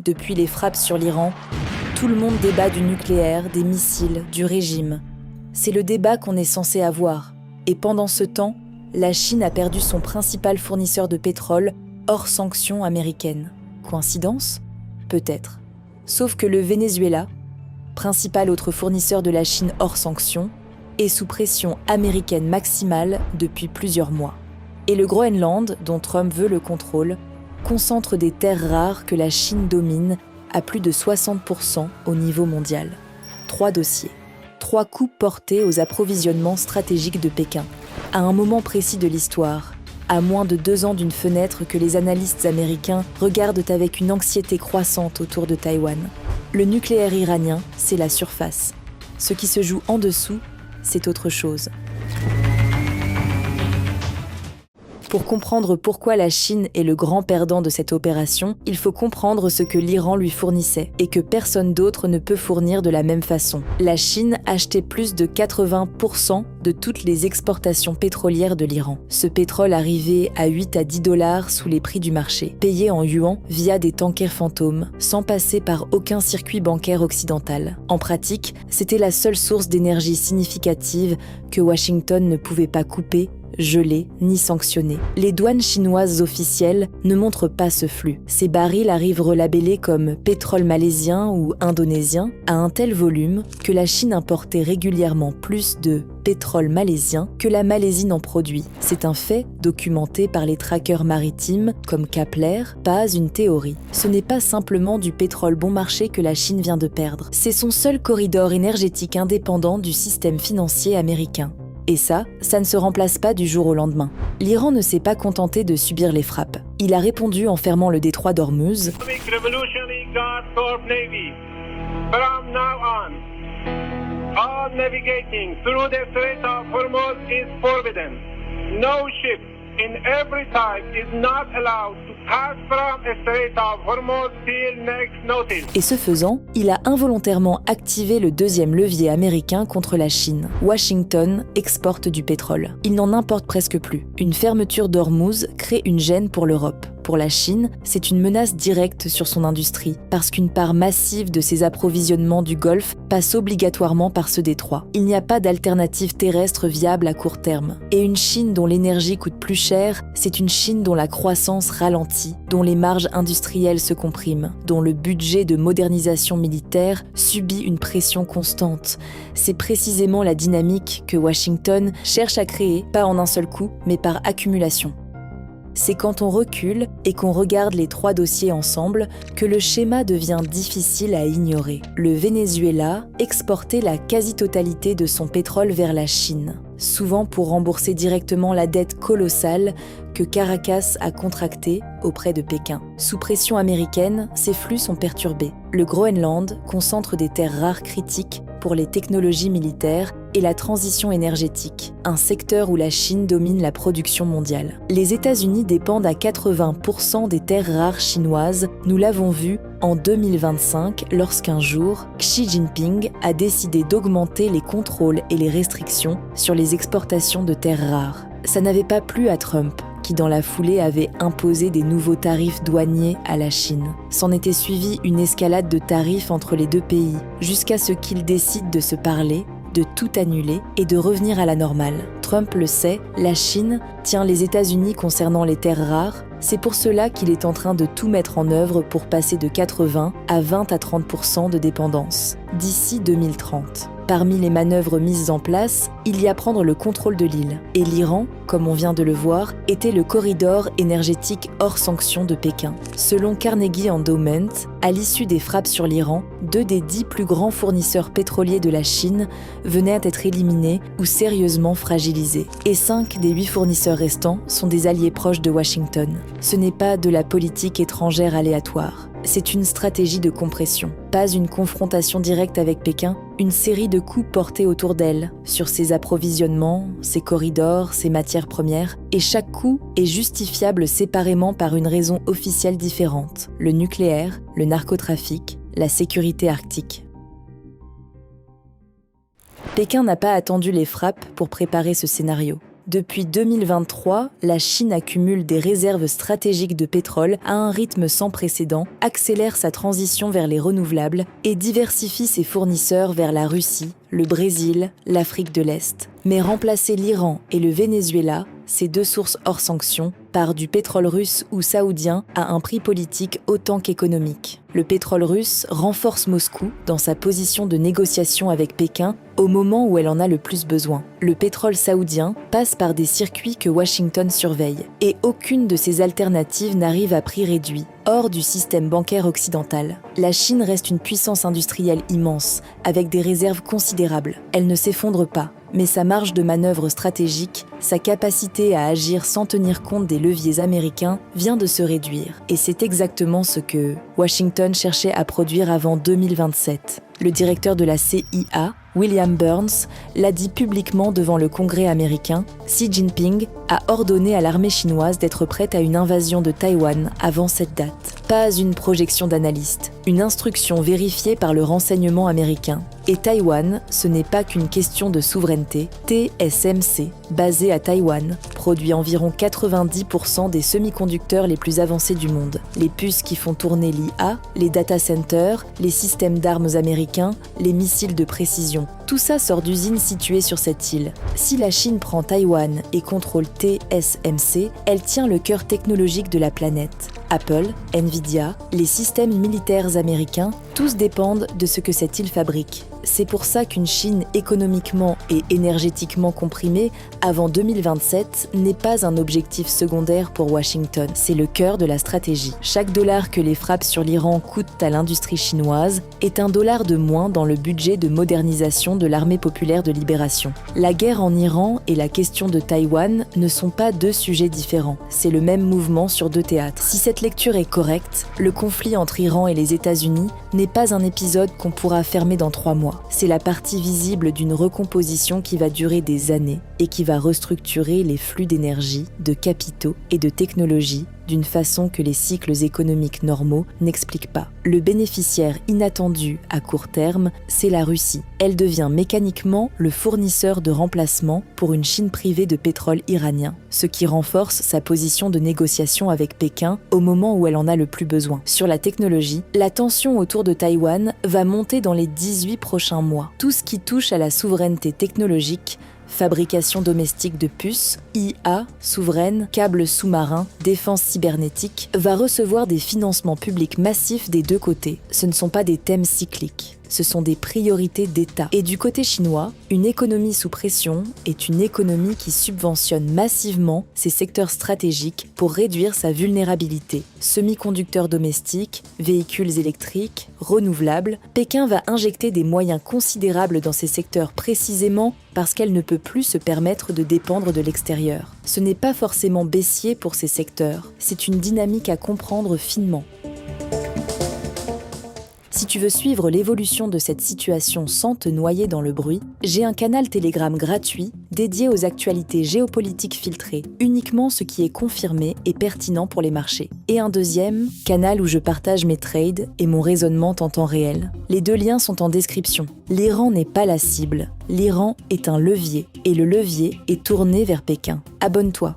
Depuis les frappes sur l'Iran, tout le monde débat du nucléaire, des missiles, du régime. C'est le débat qu'on est censé avoir. Et pendant ce temps, la Chine a perdu son principal fournisseur de pétrole hors sanctions américaines. Coïncidence ? Peut-être. Sauf que le Venezuela, principal autre fournisseur de la Chine hors sanctions, est sous pression américaine maximale depuis plusieurs mois. Et le Groenland, dont Trump veut le contrôle, concentre des terres rares que la Chine domine à plus de 60% au niveau mondial. 3 dossiers. 3 coups portés aux approvisionnements stratégiques de Pékin, à un moment précis de l'histoire, à moins de 2 ans d'une fenêtre que les analystes américains regardent avec une anxiété croissante autour de Taïwan. Le nucléaire iranien, c'est la surface. Ce qui se joue en dessous, c'est autre chose. Pour comprendre pourquoi la Chine est le grand perdant de cette opération, il faut comprendre ce que l'Iran lui fournissait et que personne d'autre ne peut fournir de la même façon. La Chine achetait plus de 80% de toutes les exportations pétrolières de l'Iran. Ce pétrole arrivait à 8 à 10 $ sous les prix du marché, payé en yuan via des tankers fantômes, sans passer par aucun circuit bancaire occidental. En pratique, c'était la seule source d'énergie significative que Washington ne pouvait pas couper, gelés ni sanctionnés. Les douanes chinoises officielles ne montrent pas ce flux. Ces barils arrivent relabellés comme pétrole malaisien ou indonésien à un tel volume que la Chine importait régulièrement plus de pétrole malaisien que la Malaisie n'en produit. C'est un fait documenté par les trackers maritimes comme Kepler, pas une théorie. Ce n'est pas simplement du pétrole bon marché que la Chine vient de perdre. C'est son seul corridor énergétique indépendant du système financier américain. Et ça ne se remplace pas du jour au lendemain. L'Iran ne s'est pas contenté de subir les frappes. Il a répondu en fermant le détroit d'Ormuz. From now on, all navigating through the Strait of Hormuz is forbidden. No ship in every type is not allowed to pass from the Strait of Hormuz till next notice. Et ce faisant, il a involontairement activé le deuxième levier américain contre la Chine. Washington exporte du pétrole. Il n'en importe presque plus. Une fermeture d'Ormuz crée une gêne pour l'Europe. Pour la Chine, c'est une menace directe sur son industrie, parce qu'une part massive de ses approvisionnements du Golfe passe obligatoirement par ce détroit. Il n'y a pas d'alternative terrestre viable à court terme. Et une Chine dont l'énergie coûte plus cher, c'est une Chine dont la croissance ralentit, dont les marges industrielles se compriment, dont le budget de modernisation militaire subit une pression constante. C'est précisément la dynamique que Washington cherche à créer, pas en un seul coup, mais par accumulation. C'est quand on recule et qu'on regarde les 3 dossiers ensemble que le schéma devient difficile à ignorer. Le Venezuela exportait la quasi-totalité de son pétrole vers la Chine, souvent pour rembourser directement la dette colossale que Caracas a contractée auprès de Pékin. Sous pression américaine, ces flux sont perturbés. Le Groenland concentre des terres rares critiques pour les technologies militaires et la transition énergétique, un secteur où la Chine domine la production mondiale. Les États-Unis dépendent à 80% des terres rares chinoises, nous l'avons vu en 2025 lorsqu'un jour, Xi Jinping a décidé d'augmenter les contrôles et les restrictions sur les exportations de terres rares. Ça n'avait pas plu à Trump, qui dans la foulée avait imposé des nouveaux tarifs douaniers à la Chine. S'en était suivi une escalade de tarifs entre les deux pays, jusqu'à ce qu'ils décident de se parler, de tout annuler et de revenir à la normale. Trump le sait, la Chine tient les États-Unis concernant les terres rares. C'est pour cela qu'il est en train de tout mettre en œuvre pour passer de 80 à 20 à 30% de dépendance d'ici 2030. Parmi les manœuvres mises en place, il y a prendre le contrôle de l'île. Et l'Iran, comme on vient de le voir, était le corridor énergétique hors sanction de Pékin. Selon Carnegie Endowment, à l'issue des frappes sur l'Iran, 2 des 10 plus grands fournisseurs pétroliers de la Chine venaient à être éliminés ou sérieusement fragilisés. Et 5 des 8 fournisseurs restants sont des alliés proches de Washington. Ce n'est pas de la politique étrangère aléatoire. C'est une stratégie de compression. Pas une confrontation directe avec Pékin, une série de coups portés autour d'elle, sur ses approvisionnements, ses corridors, ses matières premières, et chaque coup est justifiable séparément par une raison officielle différente, le nucléaire, le narcotrafic, la sécurité arctique. Pékin n'a pas attendu les frappes pour préparer ce scénario. Depuis 2023, la Chine accumule des réserves stratégiques de pétrole à un rythme sans précédent, accélère sa transition vers les renouvelables et diversifie ses fournisseurs vers la Russie, le Brésil, l'Afrique de l'Est. Mais remplacer l'Iran et le Venezuela, ces deux sources hors sanctions, par du pétrole russe ou saoudien à un prix politique autant qu'économique. Le pétrole russe renforce Moscou dans sa position de négociation avec Pékin au moment où elle en a le plus besoin. Le pétrole saoudien passe par des circuits que Washington surveille, et aucune de ces alternatives n'arrive à prix réduit, hors du système bancaire occidental. La Chine reste une puissance industrielle immense, avec des réserves considérables. Elle ne s'effondre pas, mais sa marge de manœuvre stratégique, sa capacité à agir sans tenir compte des leviers américains, vient de se réduire. Et c'est exactement ce que Washington cherchait à produire avant 2027. Le directeur de la CIA, William Burns, l'a dit publiquement devant le Congrès américain. Xi Jinping a ordonné à l'armée chinoise d'être prête à une invasion de Taïwan avant cette date. Pas une projection d'analyste, une instruction vérifiée par le renseignement américain. Et Taïwan, ce n'est pas qu'une question de souveraineté. TSMC, basé à Taïwan, produit environ 90% des semi-conducteurs les plus avancés du monde. Les puces qui font tourner l'IA, les data centers, les systèmes d'armes américains, les missiles de précision. Tout ça sort d'usines situées sur cette île. Si la Chine prend Taïwan et contrôle TSMC, elle tient le cœur technologique de la planète. Apple, Nvidia, les systèmes militaires américains, tous dépendent de ce que cette île fabrique. C'est pour ça qu'une Chine économiquement et énergétiquement comprimée avant 2027 n'est pas un objectif secondaire pour Washington. C'est le cœur de la stratégie. Chaque dollar que les frappes sur l'Iran coûtent à l'industrie chinoise est un dollar de moins dans le budget de modernisation de l'armée populaire de libération. La guerre en Iran et la question de Taïwan ne sont pas deux sujets différents. C'est le même mouvement sur deux théâtres. Si cette lecture est correcte, le conflit entre Iran et les États-Unis n'est pas un épisode qu'on pourra fermer dans 3 mois. C'est la partie visible d'une recomposition qui va durer des années et qui va restructurer les flux d'énergie, de capitaux et de technologies d'une façon que les cycles économiques normaux n'expliquent pas. Le bénéficiaire inattendu à court terme, c'est la Russie. Elle devient mécaniquement le fournisseur de remplacement pour une Chine privée de pétrole iranien, ce qui renforce sa position de négociation avec Pékin au moment où elle en a le plus besoin. Sur la technologie, la tension autour de Taïwan va monter dans les 18 prochains mois. Tout ce qui touche à la souveraineté technologique, fabrication domestique de puces, IA, souveraine, câbles sous-marins, défense cybernétique, va recevoir des financements publics massifs des deux côtés. Ce ne sont pas des thèmes cycliques. Ce sont des priorités d'État. Et du côté chinois, une économie sous pression est une économie qui subventionne massivement ses secteurs stratégiques pour réduire sa vulnérabilité. Semi-conducteurs domestiques, véhicules électriques, renouvelables, Pékin va injecter des moyens considérables dans ces secteurs précisément parce qu'elle ne peut plus se permettre de dépendre de l'extérieur. Ce n'est pas forcément baissier pour ces secteurs, c'est une dynamique à comprendre finement. Si tu veux suivre l'évolution de cette situation sans te noyer dans le bruit, j'ai un canal Telegram gratuit dédié aux actualités géopolitiques filtrées, uniquement ce qui est confirmé et pertinent pour les marchés. Et un deuxième, canal où je partage mes trades et mon raisonnement en temps réel. Les deux liens sont en description. L'Iran n'est pas la cible, l'Iran est un levier, et le levier est tourné vers Pékin. Abonne-toi.